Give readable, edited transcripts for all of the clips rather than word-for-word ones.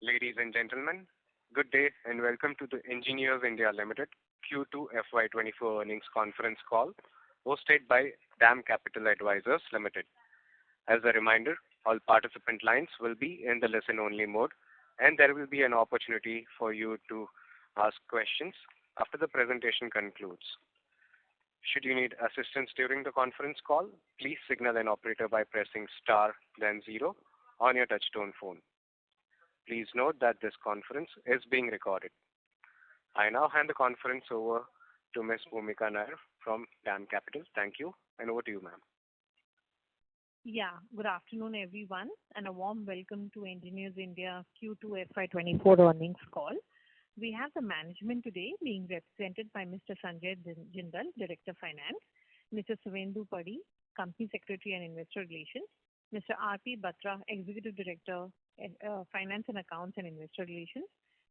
Ladies and gentlemen, good day and welcome to the Engineers India Limited Q2 FY24 earnings conference call hosted by DAM Capital Advisors Limited. As a reminder, all participant lines will be in the listen-only mode and there will be an opportunity for you to ask questions after the presentation concludes. Should you need assistance during the conference call, please signal an operator by pressing star then 0 on your touchtone phone. Please note that this conference is being recorded. I now hand the conference over to Ms. Bhumika Nair from DAM Capital. Thank you, and over to you, ma'am. Yeah, good afternoon, everyone, and a warm welcome to Engineers India Q2 FY24 earnings call. We have the management today being represented by Mr. Sanjay Jindal, Director Finance, Mr. Suvendu Padi, Company Secretary and Investor Relations, Mr. R.P. Batra, Executive Director, Finance and Accounts and Investor Relations,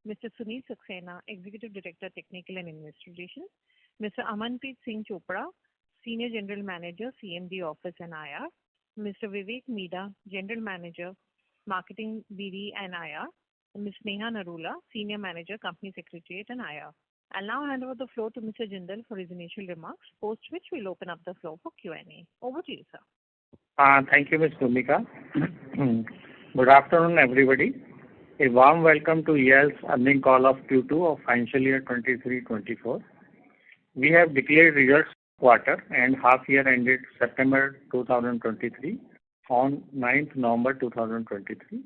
Mr. Sunil Saxena, Executive Director, Technical and Investor Relations, Mr. Amanpreet Singh Chopra, Senior General Manager, CMD Office and IR, Mr. Vivek Meeda, General Manager, Marketing, BD and IR, and Ms. Neha Narula, Senior Manager, Company Secretariat and IR. I'll now hand over the floor to Mr. Jindal for his initial remarks, post which we'll open up the floor for Q&A. Over to you, sir. Thank you, Ms. Bhumika. Good afternoon, everybody. A warm welcome to EIL's earnings call of Q2 of financial year 23-24. We have declared results quarter and half year ended September 2023 on 9th November 2023.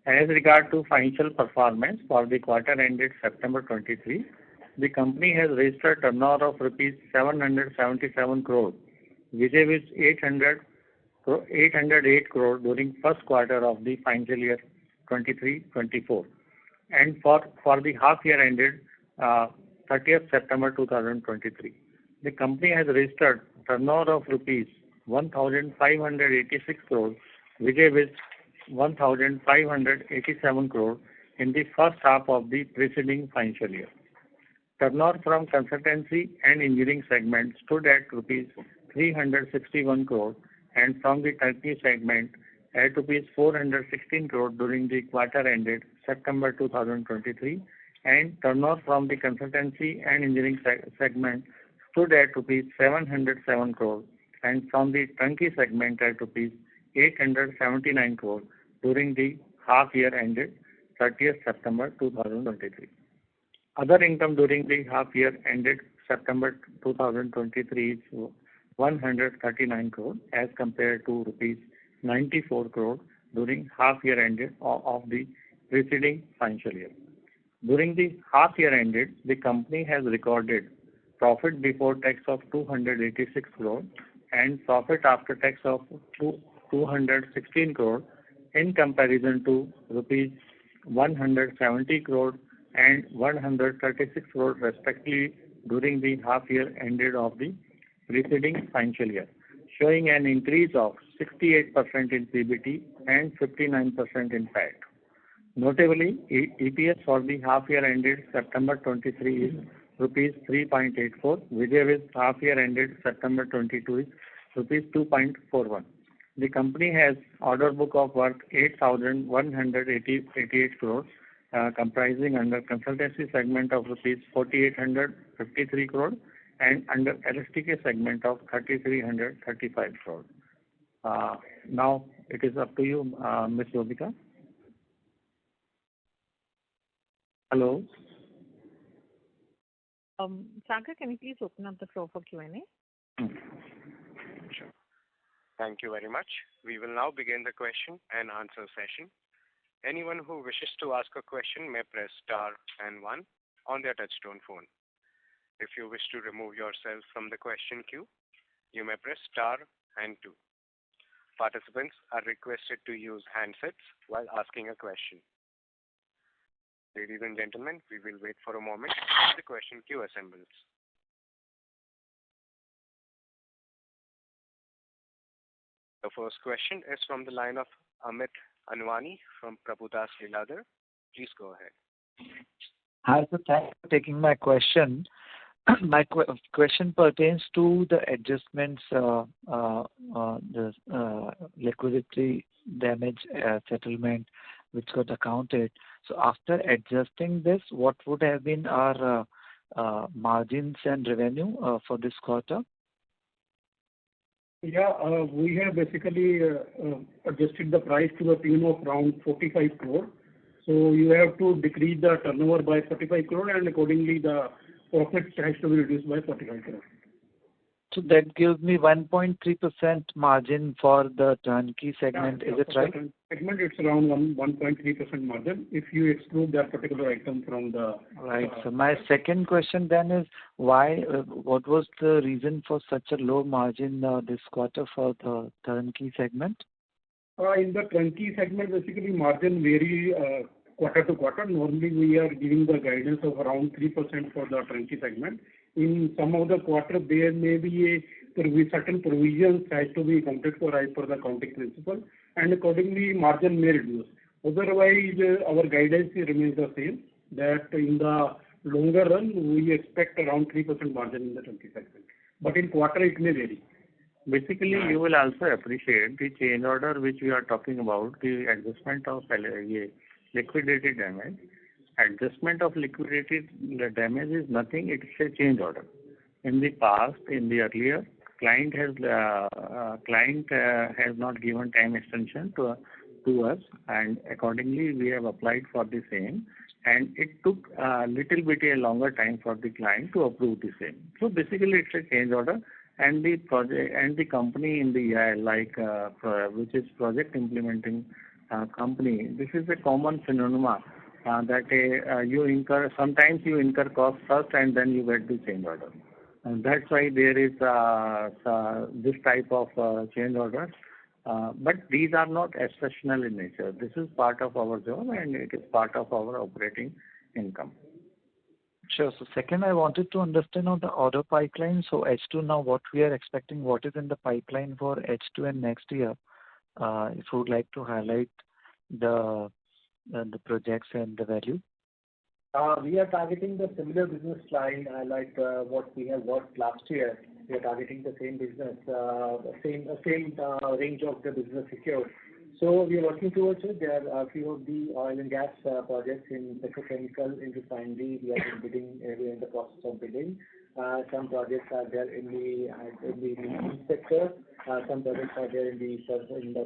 As regard to financial performance for the quarter ended September 23, the company has registered turnover of rupees 777 crore, which is 808 crore during first quarter of the financial year 23-24. And for the half year ended 30th September 2023, the company has registered turnover of rupees 1,586 crore, which is 1,587 crore in the first half of the preceding financial year. Turnover from consultancy and engineering segment stood at rupees 361 crore and from the turnkey segment at rupees 416 crore during the quarter ended September 2023, and turnover from the consultancy and engineering segment stood at rupees 707 crore and from the turnkey segment at rupees 879 crore during the half year ended 30th September 2023. Other income during the half year ended September 2023 is 139 crore as compared to rupees 94 crore during half year ended of the preceding financial year. During the half year ended, the company has recorded profit before tax of 286 crore and profit after tax of 216 crore in comparison to rupees 170 crore and 136 crore respectively during the half year ended of the preceding financial year, showing an increase of 68% in PBT and 59% in PAT. Notably, EPS for the half year ended September 23 is rupees 3.84, which is half year ended September 22 is rupees 2.41. The company has order book of work 8,188 crores, comprising under consultancy segment of rupees 4,853 crore and under LSTK segment of 3,335 crore. Now it is up to you, Ms. Bhumika. Hello. Sagar, can you please open up the floor for Q&A? Sure. Thank you very much. We will now begin the question and answer session. Anyone who wishes to ask a question may press star and 1 on their touchtone phone. If you wish to remove yourself from the question queue, you may press star and 2. Participants are requested to use handsets while asking a question. Ladies and gentlemen, we will wait for a moment as the question queue assembles. The first question is from the line of Amit Anwani from Prabhudas Lilladher. Please go ahead. Hi, sir. Thanks for taking my question. My question pertains to the adjustments, the liquidity damage settlement, which got accounted. So after adjusting this, what would have been our margins and revenue for this quarter? Yeah, we have basically adjusted the price to a tune of around 45 crore. So you have to decrease the turnover by 45 crore, and accordingly the profit has to be reduced by 45 crore. So that gives me 1.3% margin for the turnkey segment. Yeah, is it right? Segment, it's around 1.3% margin if you exclude that particular item from the. Right. So my second question then is why? What was the reason for such a low margin this quarter for the turnkey segment? In the turnkey segment, basically margin vary quarter to quarter. Normally we are giving the guidance of around 3% for the turnkey segment. In some of the quarter, there may be certain provisions has to be accounted for as per the accounting principle, and accordingly margin may reduce. Otherwise, our guidance remains the same, that in the longer run, we expect around 3% margin in the turnkey segment. But in quarter, it may vary. Basically, you will also appreciate the change order which we are talking about, the adjustment of liquidated damage. Adjustment of liquidated damage is nothing, it's a change order. In the past, in the earlier, client has not given time extension to us, and accordingly we have applied for the same, and it took a little bit a longer time for the client to approve the same. So basically it's a change order, and the project and the company in the which is project implementing company, this is a common phenomenon that sometimes you incur cost first and then you get the change order. And that's why there is this type of change orders. But these are not exceptional in nature. This is part of our job and it is part of our operating income. Sure. So second, I wanted to understand on the order pipeline. So H2 now, what we are expecting, what is in the pipeline for H2 and next year? If you would like to highlight the projects and the value. We are targeting the similar business line like what we have worked last year. We are targeting the same business, same range of the business secured. So we are working towards it. There are a few of the oil and gas projects in petrochemical, in refinery. We are bidding. We are in the process of bidding. Some projects are there in the leasing sector. Some projects are there in the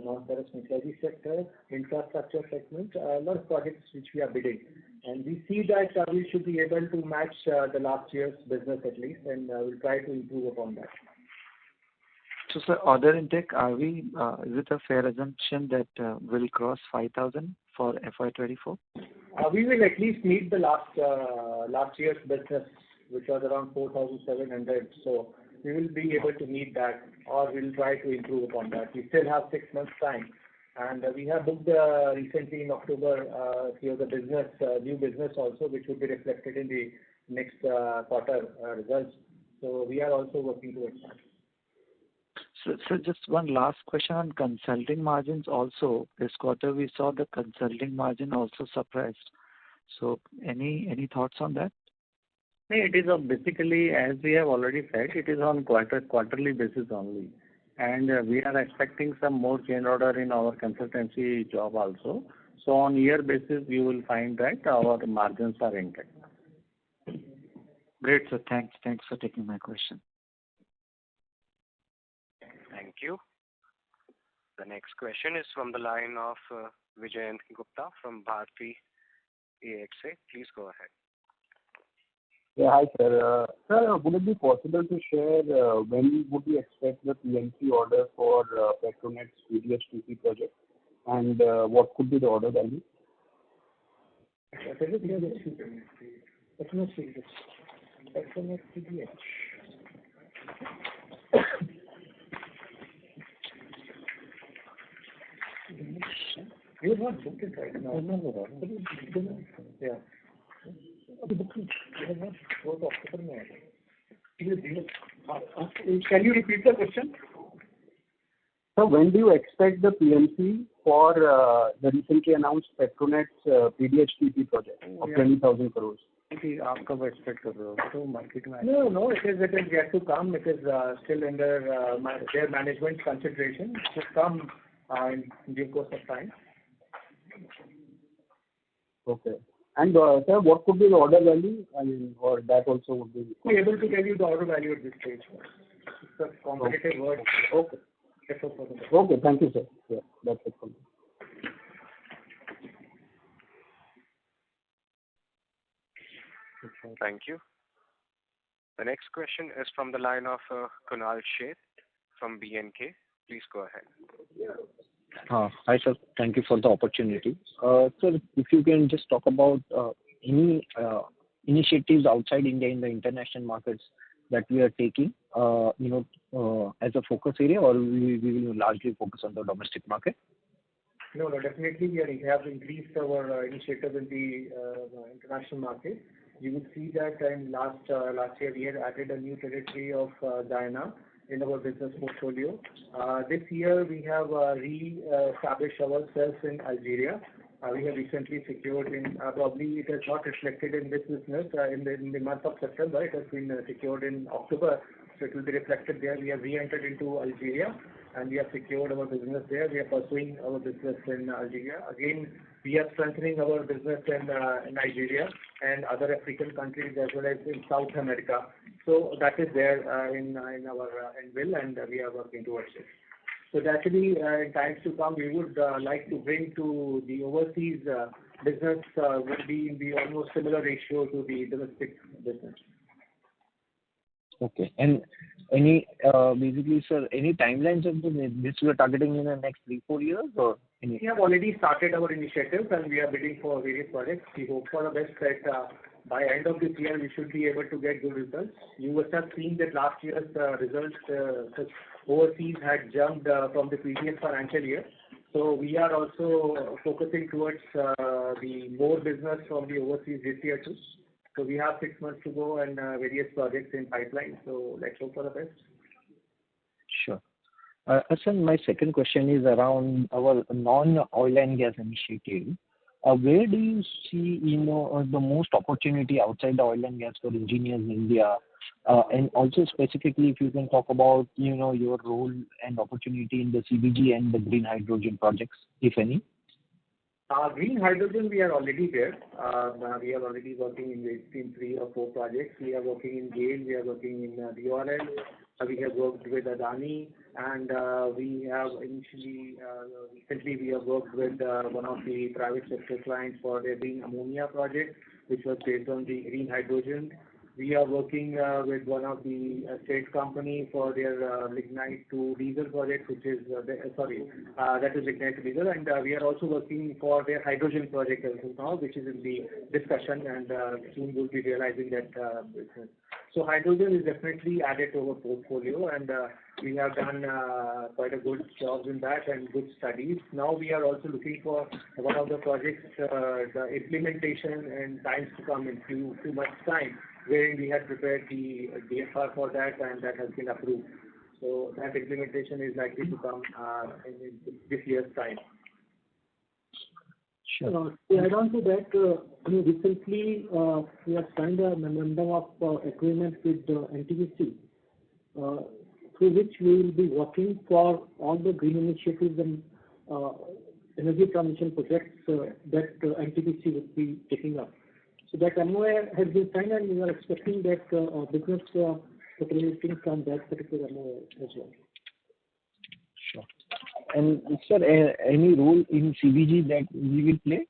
non-ferrous metallurgy sector, infrastructure segment. A lot of projects which we are bidding, and we see that we should be able to match the last year's business at least, and we'll try to improve upon that. So, sir, order intake, is it a fair assumption that will cross 5,000 for FY24? We will at least meet the last year's business, which was around 4,700. So we will be able to meet that, or we'll try to improve upon that. We still have 6 months time, and we have booked recently in October few of the business, new business also, which will be reflected in the next quarter results. So we are also working towards that. So just one last question on consulting margins also. This quarter we saw the consulting margin also suppressed. So any thoughts on that? It is basically, as we have already said, it is on quarterly basis only. And we are expecting some more change order in our consultancy job also. So on year basis, you will find that our margins are intact. Great, sir. Thanks for taking my question. Thank you. The next question is from the line of Vijayant Gupta from Bharti AXA. Please go ahead. Yeah, hi sir. Sir, would it be possible to share when would we expect the PMC order for Petronet's PDH-PP project, and what could be the order value? Petronet PDH. We are not booked it right now. Yeah. Can you repeat the question? So when do you expect the PMC for the recently announced Petronet's PDH-PP project of 20,000 crores? आपका expect कर रहे हो तो market में No, it is yet to come. It is still under their management consideration. It should come in due course of time. Okay. And sir, what could be the order value? I mean, or that also would be. Be able to tell you the order value at this stage. It's a competitive word. Okay. That's all for the moment. Okay. Thank you, sir. Yeah, that's it from me. Thank you. The next question is from the line of Kunal Sheth from BNK. Please go ahead. Hi, sir. Thank you for the opportunity. Sir, if you can just talk about any initiatives outside India in the international markets that we are taking, as a focus area, or we will largely focus on the domestic market? No, definitely we have increased our initiative in the international market. You will see that in last year we had added a new territory of Guyana in our business portfolio. This year we have re-established ourselves in Algeria. We have recently secured probably it has not reflected in this business in the month of September. It has been secured in October, so it will be reflected there. We have re-entered into Algeria and we have secured our business there. We are pursuing our business in Algeria. Again, we are strengthening our business in Nigeria and other African countries as well as in South America. So that is there in our anvil, and we are working towards it. So actually, in times to come, we would like to bring to the overseas business would be in the almost similar ratio to the domestic business. Okay. And basically, sir, any timelines of this we are targeting in the next 3-4 years, or any? We have already started our initiatives and we are bidding for various projects. We hope for the best that by end of this year we should be able to get good results. You must have seen that last year's results overseas had jumped from the previous financial year. So we are also focusing towards the more business from the overseas this year too. So we have 6 months to go and various projects in pipeline. So let's hope for the best. Sure. Sir, my second question is around our non-oil and gas initiative. Where do you see, the most opportunity outside the oil and gas for engineers in India? And also specifically, if you can talk about, your role and opportunity in the CBG and the green hydrogen projects, if any. Green hydrogen, we are already there. We are already working in 3 or 4 projects. We are working in GAIL, we are working in DRL, we have worked with Adani, and we have recently we have worked with one of the private sector clients for their green ammonia project, which was based on the green hydrogen. We are working with one of the state company for their lignite to diesel project, which is that is lignite to diesel, and we are also working for their hydrogen project as of now, which is in the discussion, and soon we'll be realizing that business. So hydrogen is definitely added to our portfolio, and we have done quite a good job in that and good studies. Now we are also looking for one of the projects, the implementation and times to come in few months time, wherein we had prepared the DFR for that, and that has been approved. So that implementation is likely to come in this year's time. Sure. To add on to that, recently we have signed a memorandum of agreement with NTPC, through which we will be working for all the green initiatives and energy transition projects that NTPC would be taking up. So that MOA has been signed, and we are expecting that business operating from that particular MOA as well. Sure. And sir, any role in CBG that we will play?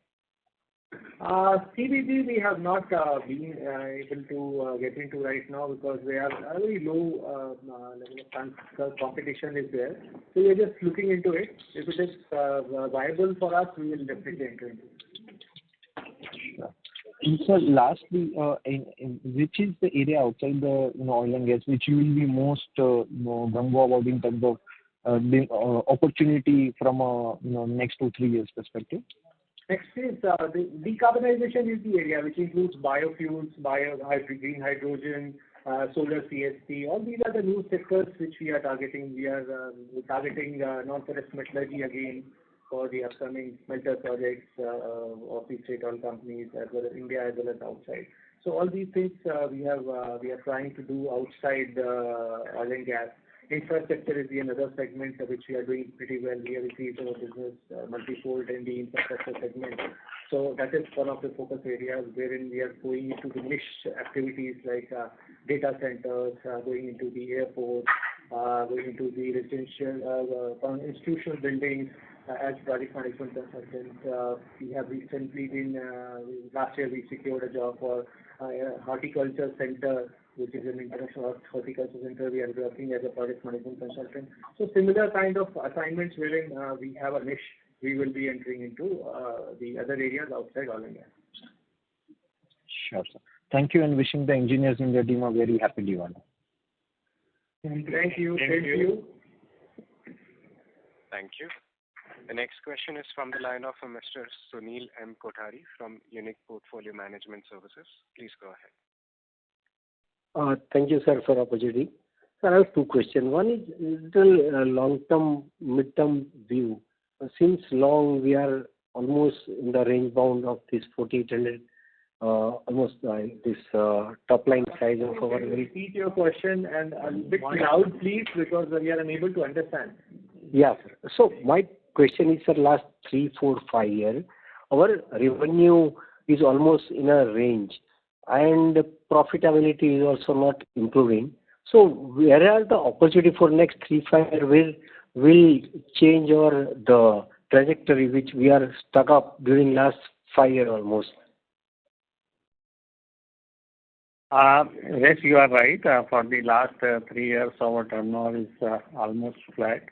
CBG we have not been able to get into right now because we are very low level of competition is there. So we are just looking into it. If it is viable for us, we will definitely enter into it. Sure. And sir, lastly, which is the area outside the oil and gas which you will be most gung-ho about in terms of the opportunity from a next 2-3 years perspective? Next is the decarbonization is the area which includes biofuels, green hydrogen, solar CST. All these are the new sectors which we are targeting. We are targeting non-ferrous metallurgy again for the upcoming smelter projects of the state-owned companies as well as India as well as outside. So all these things we are trying to do outside oil and gas. Infrastructure is another segment which we are doing pretty well. We have increased our business multi-fold in the infrastructure segment. So that is one of the focus areas wherein we are going into the niche activities like data centers, going into the airports, going into the residential, institutional buildings as project management consultant. We have recently last year we secured a job for horticulture center, which is an international horticulture center. We are working as a project management consultant. So similar kind of assignments wherein we have a niche, we will be entering into the other areas outside oil and gas. Sure, sir. Thank you, and wishing the engineers in the team a very happy Diwali. Thank you. Thank you. Thank you. Thank you. The next question is from the line of Mr. Sunil M. Kothari from Unique Portfolio Management Services. Please go ahead. Thank you, sir, for the opportunity. Sir, I have two questions. One is little long-term, mid-term view. Since long, we are almost in the range bound of this 4,800, almost this top line size of our. Repeat your question and a bit loud, please, because we are unable to understand. Yeah, sir. So my question is, sir, last 3, 4, 5 years, our revenue is almost in a range, and profitability is also not improving. So where are the opportunity for next 3, 5 years will change the trajectory which we are stuck up during last 5 years almost? Yes, you are right. For the last 3 years, our turnover is almost flat,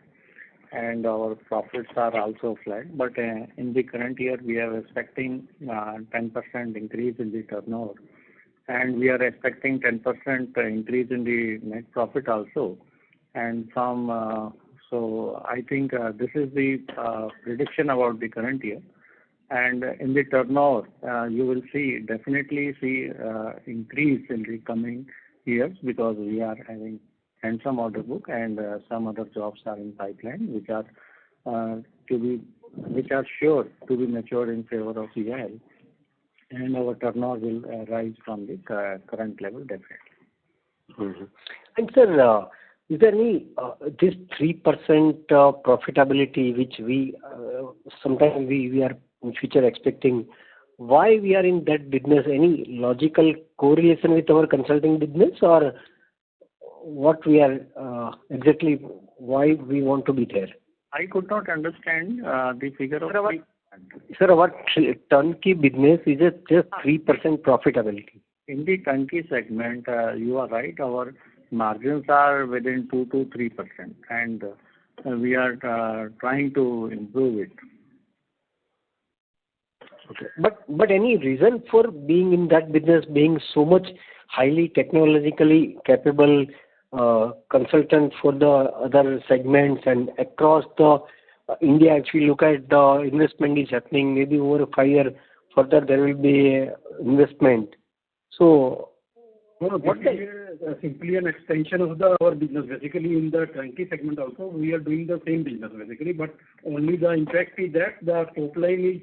and our profits are also flat. But in the current year, we are expecting 10% increase in the turnover, and we are expecting 10% increase in the net profit also. And so I think this is the prediction about the current year. And in the turnover, you will definitely see increase in the coming years, because we are having handsome order book, and some other jobs are in pipeline which are sure to be matured in favor of EIL, and our turnover will rise from the current level definitely. Mm-hmm. And sir, is there any this 3% profitability which we sometimes we are in future expecting? Why we are in that business? Any logical correlation with our consulting business, or what we are exactly why we want to be there? I could not understand the figure of. Sir, our turnkey business is just 3% profitability. In the turnkey segment, you are right. Our margins are within 2 to 3%, and we are trying to improve it. Okay. But any reason for being in that business, being so much highly technologically capable consultant for the other segments and across the India? If you look at the investment is happening, maybe over 5 years further there will be investment. So what is simply an extension of our business. Basically, in the turnkey segment also, we are doing the same business basically, but only the impact is that the top line is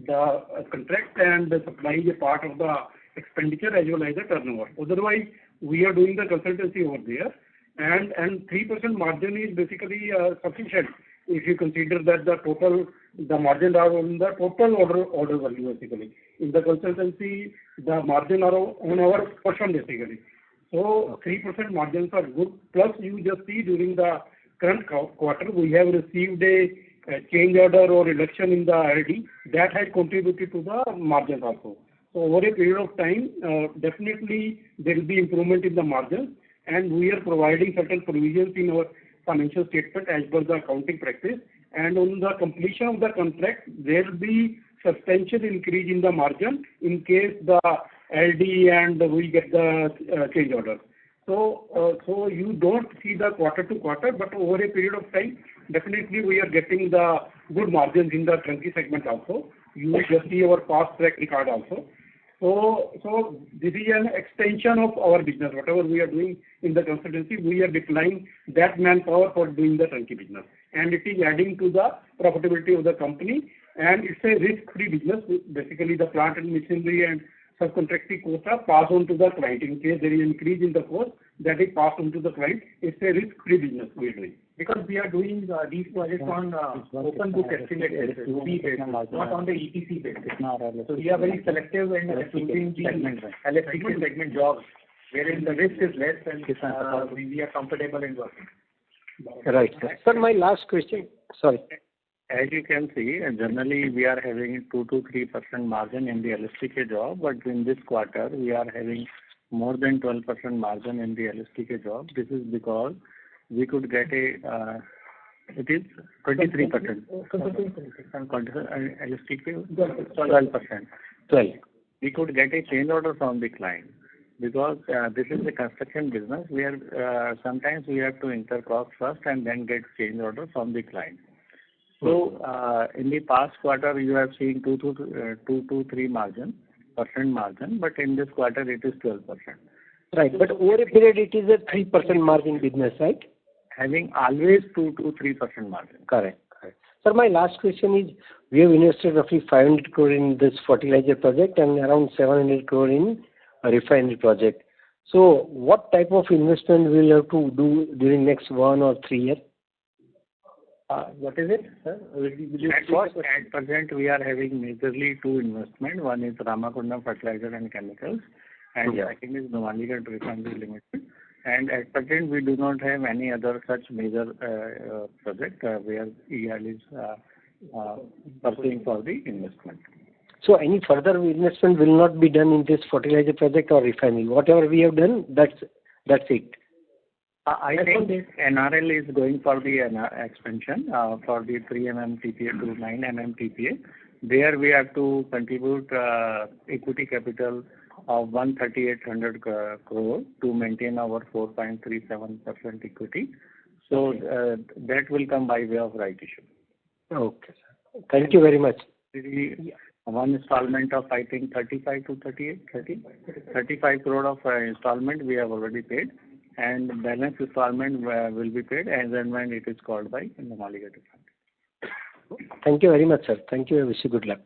the contract and the supply is a part of the expenditure as well as the turnover. Otherwise, we are doing the consultancy over there, and 3% margin is basically sufficient if you consider that the margin are on the total order value basically. In the consultancy, the margin are on our portion basically. So 3% margins are good. Plus, you just see during the current quarter, we have received a change order or reduction in the RD that has contributed to the margins also. So over a period of time, definitely there will be improvement in the margins, and we are providing certain provisions in our financial statement as per the accounting practice. And on the completion of the contract, there will be substantial increase in the margin in case the LD and we get the change order. So you don't see the quarter to quarter, but over a period of time, definitely we are getting the good margins in the turnkey segment also. You will just see our past track record also. So this is an extension of our business. Whatever we are doing in the consultancy, we are deploying that manpower for doing the turnkey business, and it is adding to the profitability of the company. And it's a risk-free business. Basically, the plant and machinery and subcontracting costs are passed on to the client. In case there is an increase in the cost, that is passed on to the client. It's a risk-free business we are doing. because we are doing these projects on open book estimate basis, OB basis, not on the EPC basis. So we are very selective in choosing the LSTK segment jobs, wherein the risk is less and we are comfortable in working. Right. Sir, my last question. Sorry. As you can see, generally we are having 2 to 3% margin in the LSTK job, but in this quarter we are having more than 12% margin in the LSTK job. This is because we could get it is 23%. LSTK 12%. 12. We could get a change order from the client because this is a construction business where sometimes we have to incur cost first and then get change order from the client. So in the past quarter you have seen 2 to 3% margin, but in this quarter it is 12%. Right, but over a period it is a 3% margin business, right? Having always 2 to 3% margin. Correct. Sir, my last question is, we have invested roughly 500 crore in this fertilizer project and around 700 crore in a refinery project. So what type of investment will you have to do during next 1 or 3 years? What is it, sir? At present, we are having majorly 2 investments. One is Ramakundam Fertilizer and Chemicals, and second is Numaligarh Refinery Limited. And at present, we do not have any other such major project where EIL is pursuing for the investment. So any further investment will not be done in this fertilizer project or refinery. Whatever we have done, that's it. I think NRL is going for the expansion for the 3 mm TPA to 9 mm TPA. There we have to contribute equity capital of 13800 crore to maintain our 4.37% equity. So that will come by way of right issue. Okay, sir. Thank you very much. One installment of I think 35 crore of installment we have already paid. And balance installment will be paid as and when it is called by the Numaligarh Refinery. Thank you very much, sir. Thank you. I wish you good luck.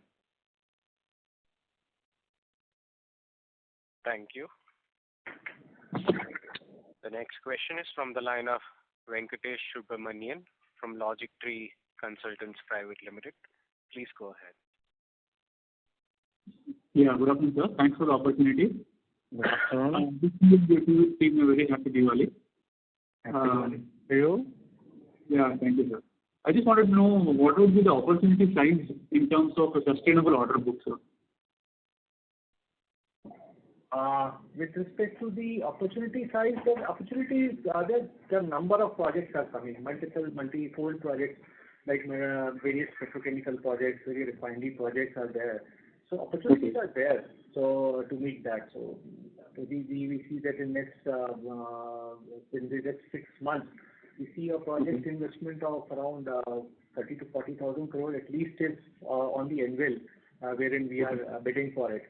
Thank you. The next question is from the line of Venkatesh Subramanian from Logic Tree Consultants Private Limited. Please go ahead. Yeah, good afternoon, sir. Thanks for the opportunity. Good afternoon. This is going to be a very happy Diwali. Happy Diwali to you. Yeah, thank you, sir. I just wanted to know what would be the opportunity size in terms of a sustainable order book, sir? With respect to the opportunity size, the opportunities the number of projects are coming, multifold projects like various petrochemical projects, various refinery projects are there. So opportunities are there. So to meet that, so we see that in the next 6 months, we see a project investment of around 30 to 40,000 crore at least is on the anvil, wherein we are bidding for it.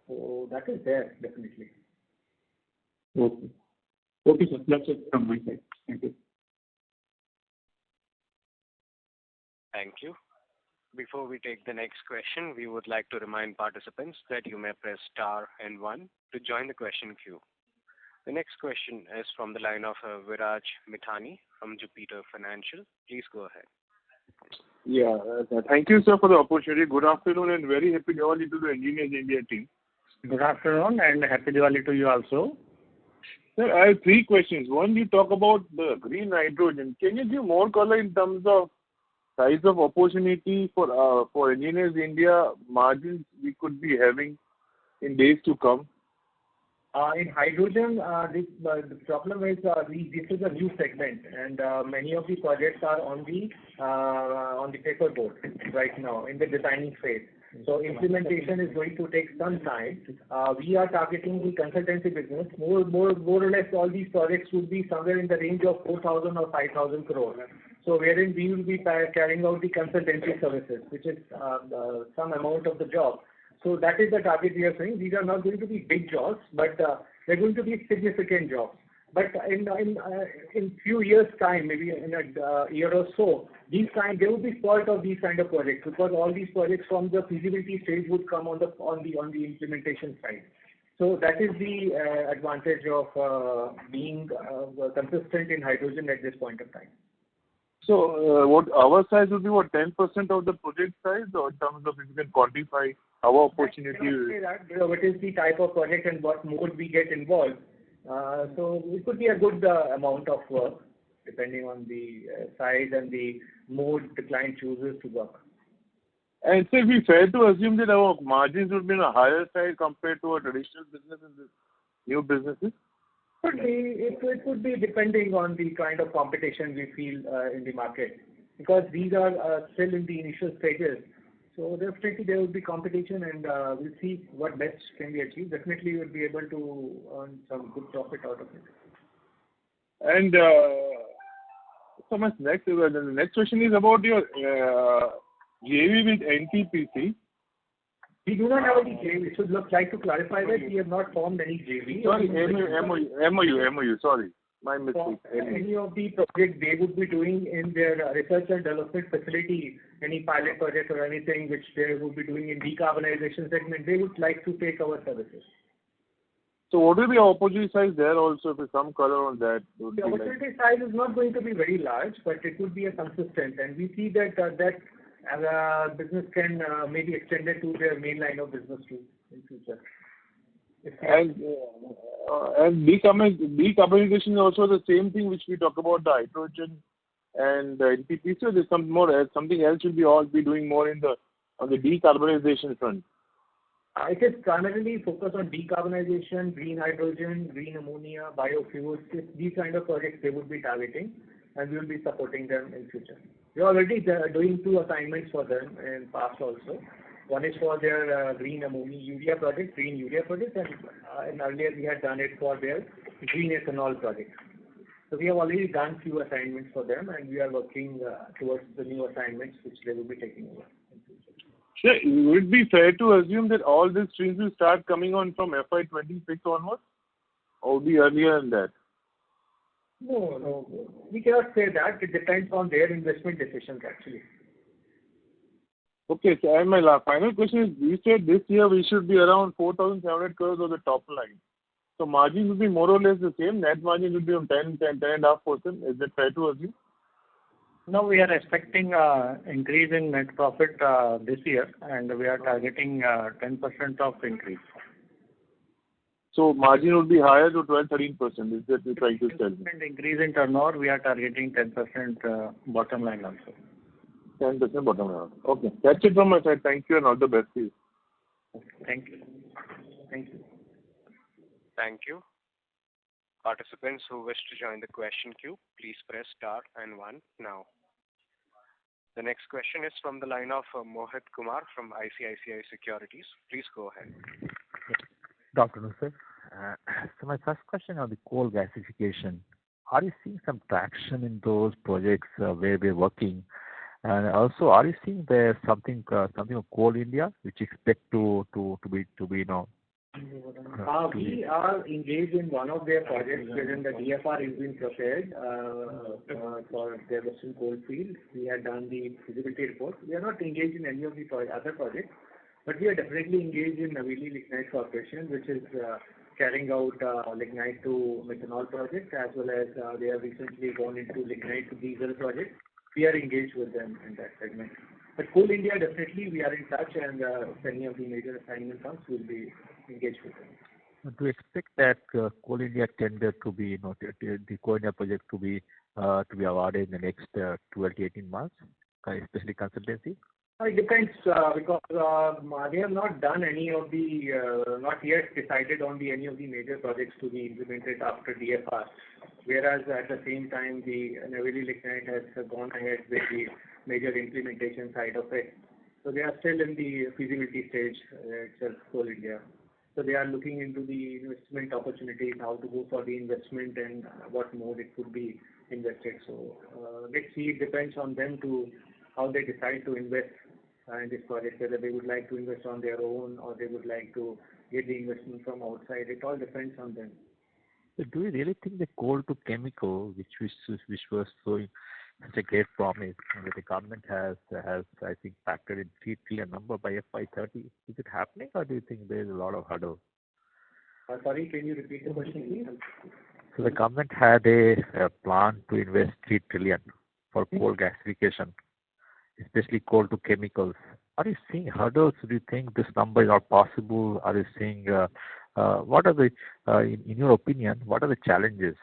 So that is there definitely. Okay. Okay, sir. That's it from my side. Thank you. Thank you. Before we take the next question, we would like to remind participants that you may press star and 1 to join the question queue. The next question is from the line of Viraj Mithani from Jupiter Financial. Please go ahead. Yeah, thank you, sir, for the opportunity. Good afternoon and very happy Diwali to the Engineers India team. Good afternoon and happy Diwali to you also. Sir, I have 3 questions. One, you talk about the green hydrogen. Can you give more color in terms of size of opportunity for Engineers India margins we could be having in days to come? In hydrogen, the problem is this is a new segment, and many of the projects are on the paper board right now in the designing phase. So implementation is going to take some time. We are targeting the consultancy business. More or less, all these projects would be somewhere in the range of 4,000 or 5,000 crore. So wherein we will be carrying out the consultancy services, which is some amount of the job. So that is the target we are saying. These are not going to be big jobs, but they're going to be significant jobs. But in few years' time, maybe in a year or so, they will be part of these kind of projects, because all these projects from the feasibility stage would come on the implementation side. So that is the advantage of being consistent in hydrogen at this point of time. So what our size would be, what, 10% of the project size, or in terms of if you can quantify our opportunity? I cannot say that, what is the type of project and what mode we get involved. So it could be a good amount of work depending on the size and the mode the client chooses to work. And so it would be fair to assume that our margins would be on a higher side compared to our traditional business in this new businesses? It would be depending on the kind of competition we feel in the market, because these are still in the initial stages. So definitely there will be competition, and we'll see what best can be achieved. Definitely we'll be able to earn some good profit out of it. And so my the next question is about your JV with NTPC. We do not have any JV. So like to clarify that we have not formed any JV. Sorry, MOU. Sorry, my mistake. Any of the projects they would be doing in their research and development facility, any pilot project or anything which they would be doing in decarbonization segment, they would like to take our services. So what will be our opportunity size there also, if some color on that? The opportunity size is not going to be very large, but it would be a consistent, and we see that business can maybe extend it to their main line of business too in future. And decarbonization is also the same thing which we talk about, the hydrogen and the NTPC. So there's something else will be doing more on the decarbonization front. It is primarily focused on decarbonization, green hydrogen, green ammonia, biofuels. These kind of projects they would be targeting, and we will be supporting them in future. We are already doing 2 assignments for them in past also. One is for their green urea project, and earlier we had done it for their green ethanol project. So we have already done few assignments for them, and we are working towards the new assignments which they will be taking over in future. Sure. Would it be fair to assume that all these streams will start coming on from FY26 onwards, or be earlier than that? No. We cannot say that. It depends on their investment decisions actually. Okay, so and my final question is, you said this year we should be around 4,700 crores on the top line. So margin will be more or less the same. Net margin will be on 10.5%. Is that fair to assume? No, we are expecting increase in net profit this year, and we are targeting 10% of increase. So margin would be higher to 12-13%. Is that you're trying to tell me? Increase in turnover, we are targeting 10% bottom line also. 10% bottom line. Okay, that's it from my side. Thank you and all the best to you. Thank you. Thank you. Participants who wish to join the question queue, please press star and 1 now. The next question is from the line of Mohit Kumar from ICICI Securities. Please go ahead. Good afternoon, sir. So my first question on the coal gasification. Are you seeing some traction in those projects where we're working? And also, are you seeing there something of Coal India which expect to be We are engaged in one of their projects wherein the DFR is being prepared for their Western coal field. We had done the feasibility report. We are not engaged in any of the other projects, but we are definitely engaged in Navili Lignite Corporation, which is carrying out lignite to methanol project, as well as they have recently gone into lignite to diesel project. We are engaged with them in that segment. But Coal India, definitely we are in touch, and if any of the major assignment comes, we'll be engaged with them. Do you expect that Coal India tender to be, the Coal India project to be awarded in the next 12 to 18 months, especially consultancy? It depends because they have not done any of the, not yet decided on any of the major projects to be implemented after DFR. Whereas at the same time, the Navili Lignite has gone ahead with the major implementation side of it. So they are still in the feasibility stage itself, Coal India. So they are looking into the investment opportunities, how to go for the investment and what mode it could be invested. So let's see, it depends on them to how they decide to invest in this project, whether they would like to invest on their own or they would like to get the investment from outside. It all depends on them. So do you really think the coal to chemical, which was showing such a great promise, and that the government has I think factored in 3 trillion number by FY30, is it happening, or do you think there is a lot of hurdle? Sorry, can you repeat the question, please? So the government had a plan to invest 3 trillion for coal gasification, especially coal to chemicals. Are you seeing hurdles? Do you think this number is not possible? Are you seeing what are the, in your opinion, what are the challenges?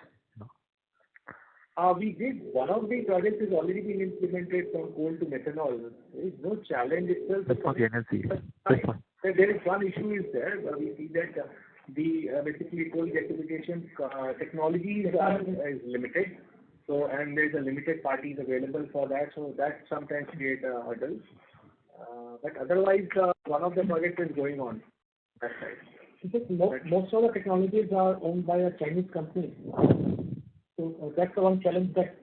We did one of the projects is already been implemented from coal to methanol. There is no challenge itself. That's for the energy. There is one issue is there. We see that the basically coal gasification technology is limited. So and there's a limited parties available for that. So that sometimes create hurdles. But otherwise, one of the projects is going on. That's right. Most of the technologies are owned by a Chinese company. So that's the one challenge that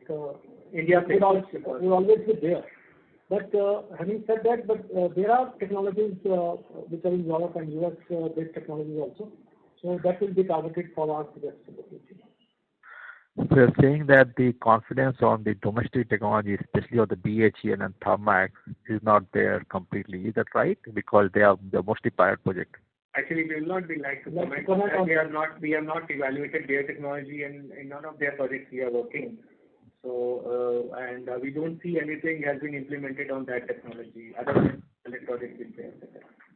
India will always be there. But having said that, there are technologies which are in Europe and US based technologies also. So that will be targeted for our projects in the future. So you're saying that the confidence on the domestic technology, especially on the BHEL and Thermax, is not there completely. Is that right? Because they are mostly pilot project. Actually, we will not be like to comment. We have not evaluated their technology and in none of their projects we are working. So and we don't see anything has been implemented on that technology other than pilot projects in there.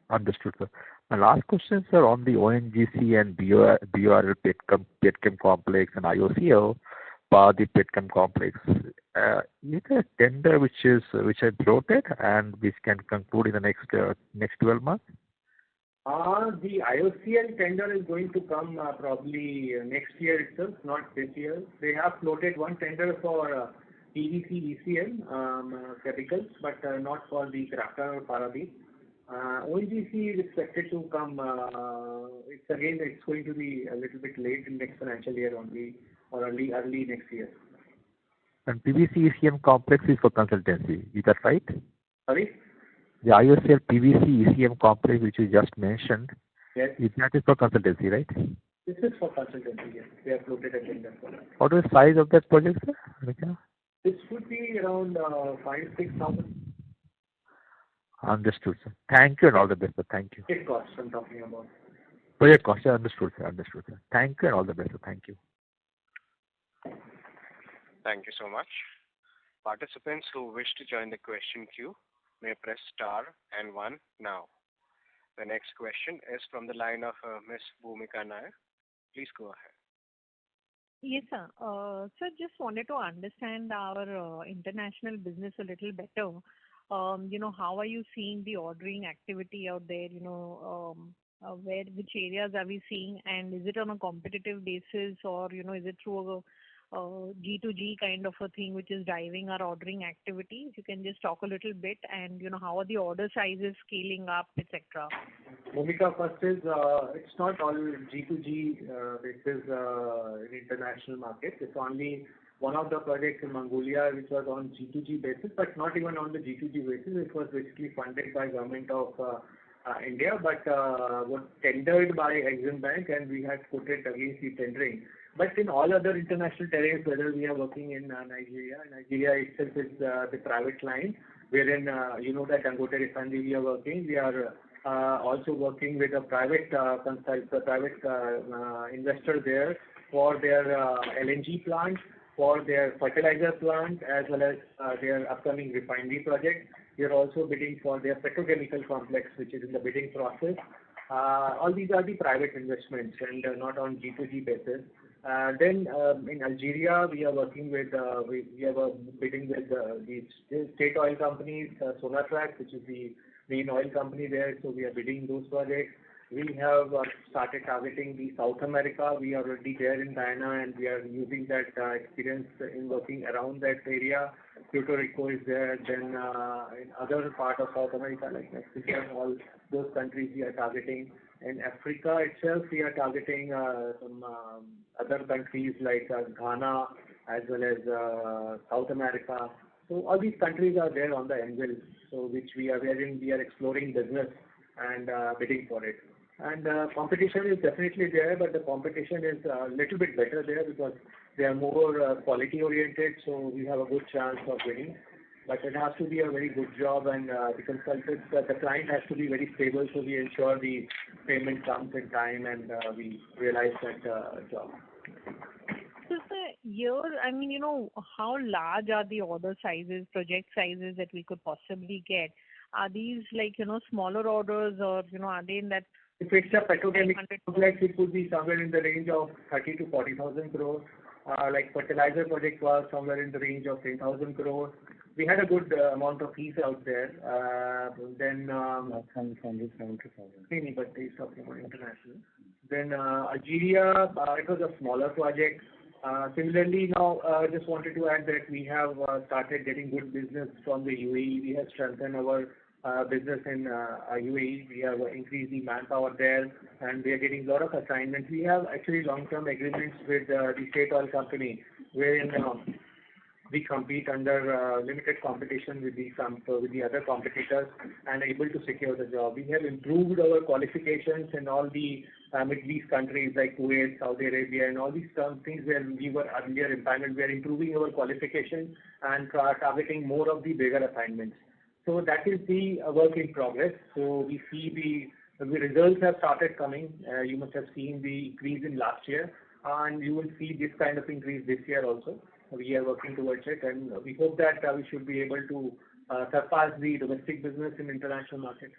Understood, sir. My last question, sir, on the ONGC and BOR Petchem complex and IOCL, the Petchem complex. Is there a tender which has floated and which can conclude in the next 12 months? The IOCL tender is going to come probably next year itself, not this year. They have floated one tender for PVC ECM chemicals, but not for the Krafton or Paradip. ONGC is expected to come. It's going to be a little bit late in next financial year only, or early next year. And PVC ECM complex is for consultancy. Is that right? Sorry. The IOCL PVC ECM complex, which you just mentioned, yes, that is for consultancy, right? This is for consultancy, yes. We have floated a tender for that. What is the size of that project, sir? This would be around 5,000-6,000. Understood, sir. Thank you and all the best, sir. Thank you. Project costs I'm talking about. Project costs, understood, sir. Understood, sir. Thank you and all the best, sir. Thank you. Thank you so much. Participants who wish to join the question queue may press star and 1 now. The next question is from the line of Ms. Bhumika Nair. Please go ahead. Yes, sir. Sir, just wanted to understand our international business a little better. How are you seeing the ordering activity out there? Which areas are we seeing, and is it on a competitive basis, or is it through a G2G kind of a thing which is driving our ordering activity? If you can just talk a little bit, and how are the order sizes scaling up, etc. Bhumika, first is it's not all G2G basis in international markets. It's only one of the projects in Mongolia which was on G2G basis, but not even on the G2G basis. It was basically funded by government of India, but was tendered by Exim Bank, and we had put it against the tendering. But in all other international terrains, whether we are working in Nigeria itself is the private line, wherein that Dangote Refinery we are working. We are also working with a private investor there for their LNG plant, for their fertilizer plant, as well as their upcoming refinery project. We are also bidding for their petrochemical complex, which is in the bidding process. All these are the private investments and not on G2G basis. Then in Algeria, we are working with, we are bidding with the state oil companies, Sonatrach, which is the main oil company there. So we are bidding those projects. We have started targeting the South America. We are already there in Guyana, and we are using that experience in working around that area. Puerto Rico is there. Then in other part of South America, like Mexico and all those countries we are targeting. In Africa itself, we are targeting some other countries like Ghana, as well as South America. So all these countries are there on the anvil, so which we are wherein we are exploring business and bidding for it. And competition is definitely there, but the competition is a little bit better there because they are more quality oriented, so we have a good chance of winning. But it has to be a very good job, and the consultants, the client has to be very stable, so we ensure the payment comes in time and we realize that job. So, sir, here, I mean, how large are the order sizes, project sizes that we could possibly get? Are these like, smaller orders or, are they in that? If it's a petrochemical 500 complex, it would be somewhere in the range of 30 to 40,000 crores. Like fertilizer project was somewhere in the range of 10,000 crores. We had a good amount of fees out there. Then, but he's talking about international. Then Algeria, it was a smaller project. Similarly, now I just wanted to add that we have started getting good business from the UAE. We have strengthened our business in UAE. We have increased the manpower there, and we are getting a lot of assignments. We have actually long-term agreements with the state oil company, wherein we compete under limited competition with the other competitors and able to secure the job. We have improved our qualifications in all the Middle East countries like Kuwait, Saudi Arabia, and all these things where we were earlier empaneled. We are improving our qualification and targeting more of the bigger assignments. So that is the work in progress. So we see the results have started coming. You must have seen the increase in last year, and you will see this kind of increase this year also. We are working towards it, and we hope that we should be able to surpass the domestic business in international market.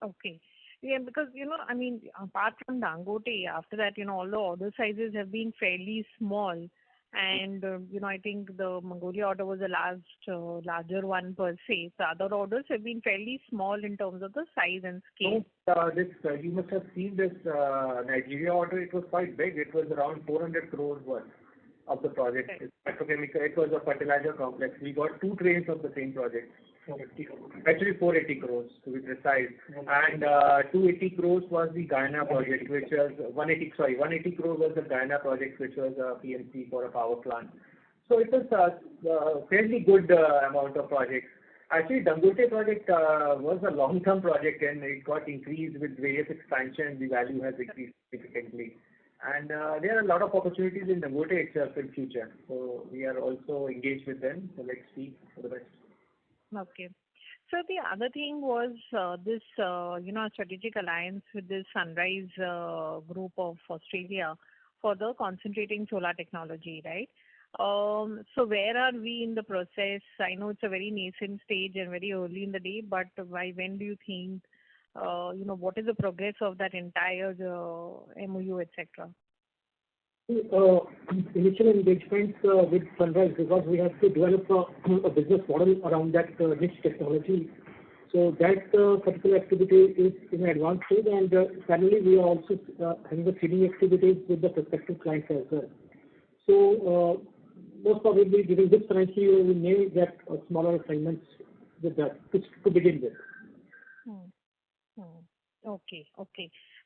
Okay. Yeah, because, I mean, apart from Dangote, after that, all the order sizes have been fairly small. And, I think the Mongolia order was the larger one per se. The other orders have been fairly small in terms of the size and scale. You must have seen this Nigeria order. It was quite big. It was around 400 crores worth of the project. Okay. Petrochemical. It was a fertilizer complex. We got 2 trains of the same project. 480 crores. Actually 480 crores to be precise. And 280 crores was the Guyana project, which was 180 crores was the Guyana project, which was a PMC for a power plant. So it was a fairly good amount of projects. Actually, Dangote project was a long-term project, and it got increased with various expansions. The value has increased significantly. And there are a lot of opportunities in Dangote itself in future. So we are also engaged with them. So let's see for the best. Okay. So the other thing was this, strategic alliance with this Sunrise group of Australia for the concentrating solar technology, right? So where are we in the process? I know it's a very nascent stage and very early in the day, but by when do you think, what is the progress of that entire MOU, etc.? Initial engagements with Sunrise, because we have to develop a business model around that niche technology. So that particular activity is in advanced stage, and finally we are also having the seeding activities with the prospective clients as well. So most probably during this financial year we may get smaller assignments with that to begin with. Okay.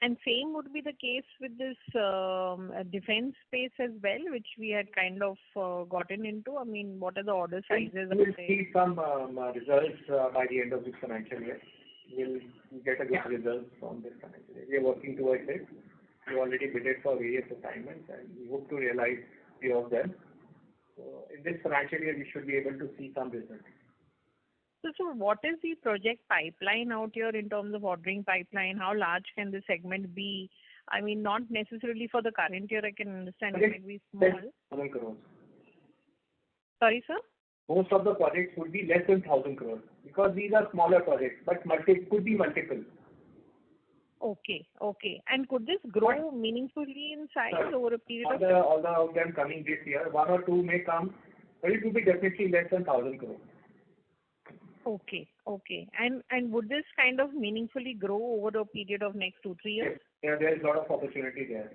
And same would be the case with this defense space as well, which we had kind of gotten into. I mean, what are the order sizes? We will see some results by the end of this financial year. We'll get a good result from this financial year. We are working towards it. We already bidded for various assignments, and we hope to realize few of them. So in this financial year, we should be able to see some results. So what is the project pipeline out here in terms of ordering pipeline? How large can the segment be? I mean, not necessarily for the current year, I can understand it might be small. 1,000 crores. Sorry, sir? Most of the projects would be less than 1,000 crores because these are smaller projects, but could be multiple. Okay. And could this grow meaningfully in size over a period of time? All of them coming this year, 1 or 2 may come, but it will be definitely less than 1,000 crores. Okay. And would this kind of meaningfully grow over a period of next 2-3 years? Yeah, there is a lot of opportunity there.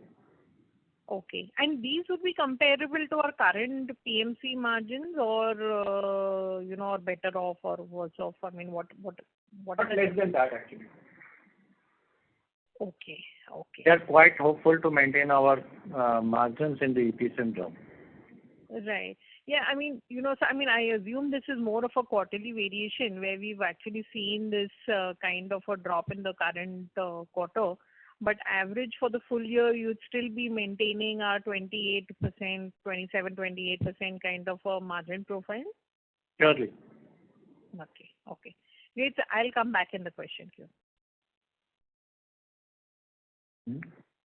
Okay. And these would be comparable to our current PMC margins or, or better off or worse off? I mean, what Not less than that, actually. Okay. We are quite hopeful to maintain our margins in the EPCM job. Right. Yeah, I mean, I assume this is more of a quarterly variation where we've actually seen this kind of a drop in the current quarter. But average for the full year, you'd still be maintaining our 28%, 27-28% kind of a margin profile? Surely. Okay. Great. I'll come back in the question queue.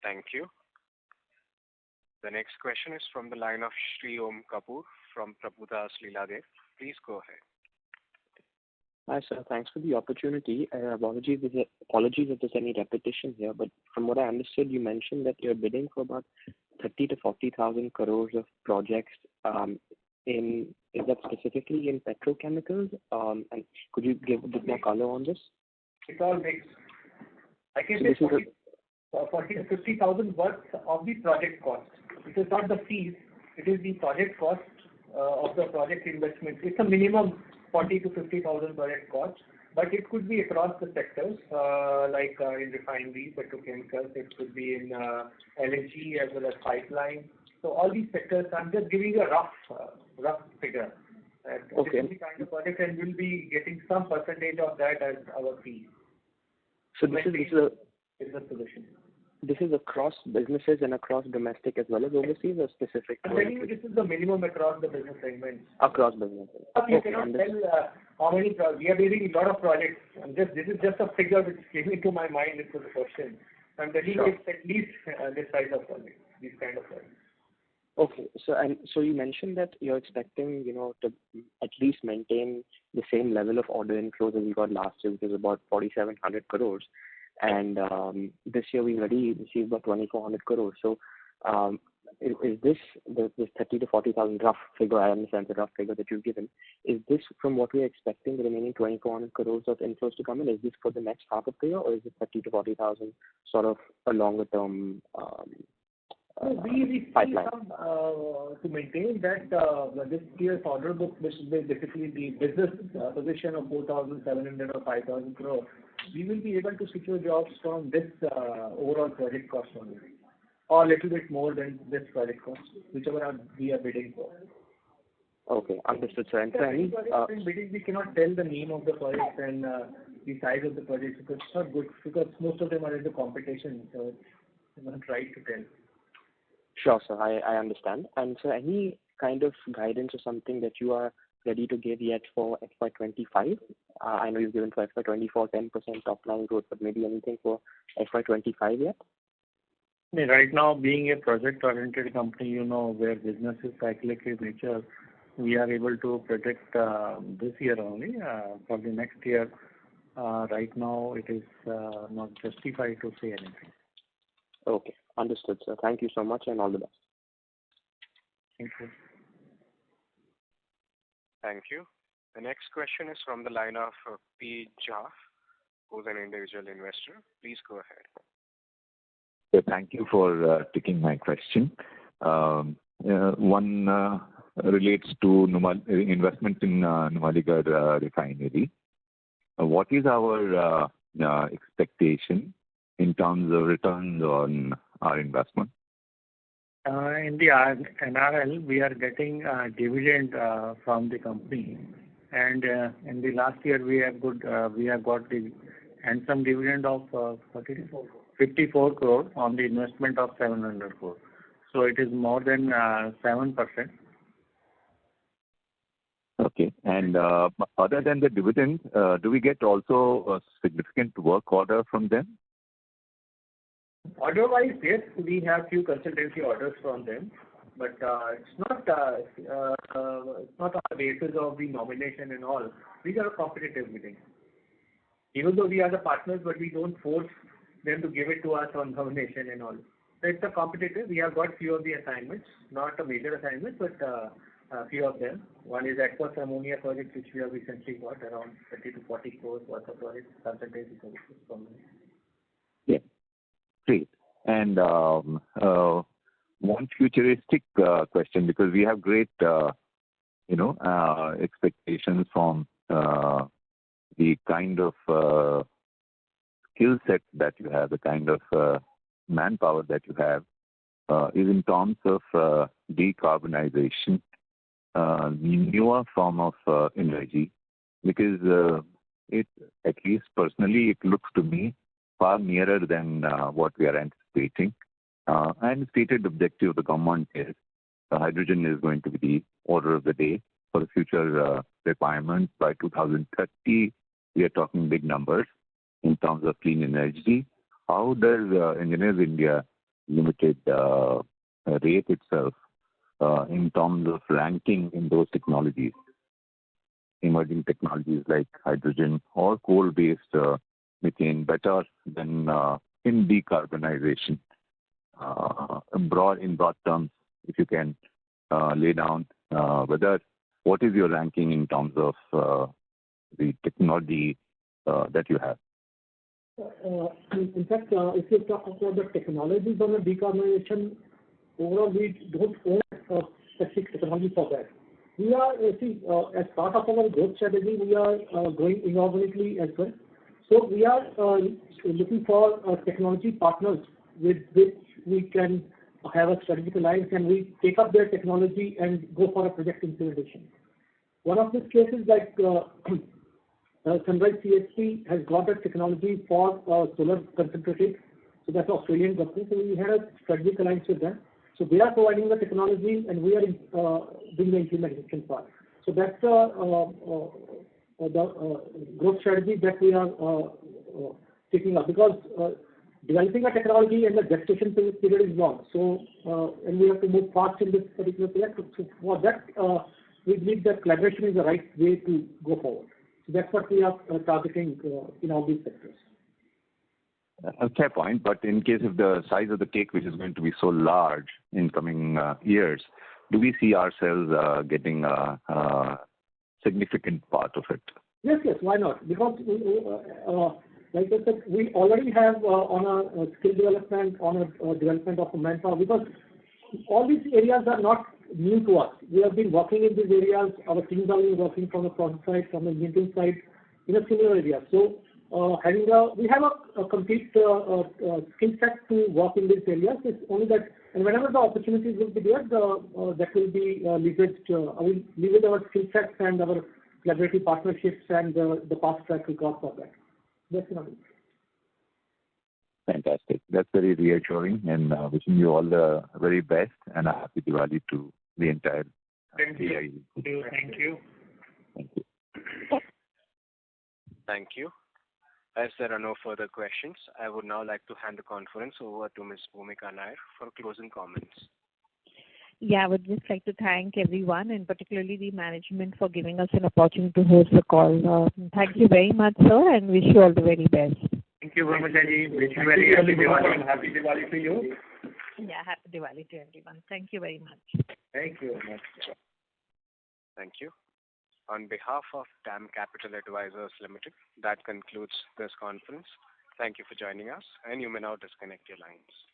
Thank you. The next question is from the line of Shri Om Kapoor from Prabhudas Leeladev. Please go ahead. Hi, sir. Thanks for the opportunity. Apologies if there's any repetition here, but from what I understood, you mentioned that you're bidding for about 30 to 40,000 crores of projects. Is that specifically in petrochemicals? And could you give a bit more color on this? It's all mixed. I can say 40 to 50,000 worth of the project cost. It is not the fees, it is the project cost of the project investment. It's a minimum 40 to 50,000 project cost, but it could be across the sectors, like in refineries, petrochemicals, it could be in LNG as well as pipeline. So all these sectors, I'm just giving you a rough figure. Okay. This is the kind of project, and we'll be getting some percentage of that as our fee. So this is a solution. This is across businesses and across domestic as well as overseas, or specific? I'm telling you, this is the minimum across the business segments. Across businesses. You cannot tell how many we are doing a lot of projects. This is just a figure which came into my mind into the question. I'm telling you, it's at least this size of project, these kind of projects. Okay. So you mentioned that you're expecting, to at least maintain the same level of order inflows as we got last year, which is about 4,700 crores. And this year we already received about 2,400 crores. So is this 30 to 40,000 rough figure? I understand the rough figure that you've given. Is this from what we're expecting, the remaining 2,400 crores of inflows to come in? Is this for the next half of the year, or is it 30 to 40,000 sort of a longer term we pipeline? To maintain that this year's order book, which is basically the business position of 4,700 or 5,000 crores, we will be able to secure jobs from this overall project cost only, or a little bit more than this project cost, whichever we are bidding for. Okay, understood, sir. And for any bidding, we cannot tell the name of the project and the size of the project because it's not good, because most of them are in the competition, so it's not right to tell. Sure, sir. I understand. And so any kind of guidance or something that you are ready to give yet for FY25? I know you've given for FY24 10% top line growth, but maybe anything for FY25 yet? Right now, being a project-oriented company, where business is cyclical in nature, we are able to predict this year only. For the next year, right now, it is not justified to say anything. Okay, understood, sir. Thank you so much and all the best. Thank you. Thank you. The next question is from the line of P. Jha, who's an individual investor. Please go ahead. Thank you for taking my question. One relates to investment in Numaligarh refinery. What is our expectation in terms of returns on our investment? In the NRL, we are getting dividend from the company, and in the last year we have got the handsome dividend of 54 crore on the investment of 700 crore. So it is more than 7%. Okay. And other than the dividend, do we get also a significant work order from them? Order-wise, yes, we have few consultancy orders from them, but it's not on the basis of the nomination and all. These are competitive bidding. Even though we are the partners, but we don't force them to give it to us on nomination and all. So it's a competitive. We have got few of the assignments, not a major assignment, but a few of them. One is Aqua Ammonia project, which we have recently got around 30 to 40 crores worth of project consultancy services from them. Yeah. Great. And one futuristic question, because we have great, expectations from the kind of skill set that you have, the kind of manpower that you have, is in terms of decarbonization, newer form of energy, because it, at least personally, it looks to me far nearer than what we are anticipating. And the stated objective of the government is hydrogen is going to be the order of the day for the future requirements. By 2030, we are talking big numbers in terms of clean energy. How does Engineers India Limited rate itself in terms of ranking in those technologies, emerging technologies like hydrogen or coal-based methane, better than in decarbonization? In broad terms, if you can lay down what is your ranking in terms of the technology that you have? In fact, if you talk about the technologies on the decarbonization, overall we don't own a specific technology for that. We are, as part of our growth strategy, we are growing inorganically as well. So we are looking for technology partners with which we can have a strategic alliance and we take up their technology and go for a project implementation. One of these cases like Sunrise CHP has got a technology for solar concentrated. So that's an Australian company. So we had a strategic alliance with them. So they are providing the technology and we are doing the implementation part. So that's the growth strategy that we are taking up because developing a technology and the gestation period is long. So and we have to move fast in this particular project. So for that, we believe that collaboration is the right way to go forward. So that's what we are targeting in all these sectors. A fair point, but in case of the size of the cake, which is going to be so large in coming years, do we see ourselves getting a significant part of it? Yes, why not? Because like I said, we already have on a skill development, on a development of manpower, because all these areas are not new to us. We have been working in these areas. Our teams are working from the front side, from the engineering side, in a similar area. So we have a complete skill set to work in these areas. It's only that, and whenever the opportunities will be there, that will be leveraged. I will leverage our skill sets and our collaborative partnerships and the past track record for that. That's not it. Fantastic. That's very reassuring, and wishing you all the very best and a happy Diwali to the entire Thank you. DIE. Thank you. Thank you. Thank you. As there are no further questions, I would now like to hand the conference over to Ms. Bhumika Nair for closing comments. Yeah, I would just like to thank everyone and particularly the management for giving us an opportunity to host the call. Thank you very much, sir, and wish you all the very best. Thank you, Bhumika ji. Wish you very happy Diwali and happy Diwali to you. Yeah, happy Diwali to everyone. Thank you very much. Thank you very much. Thank you. On behalf of DAM Capital Advisors Limited, that concludes this conference. Thank you for joining us, and you may now disconnect your lines.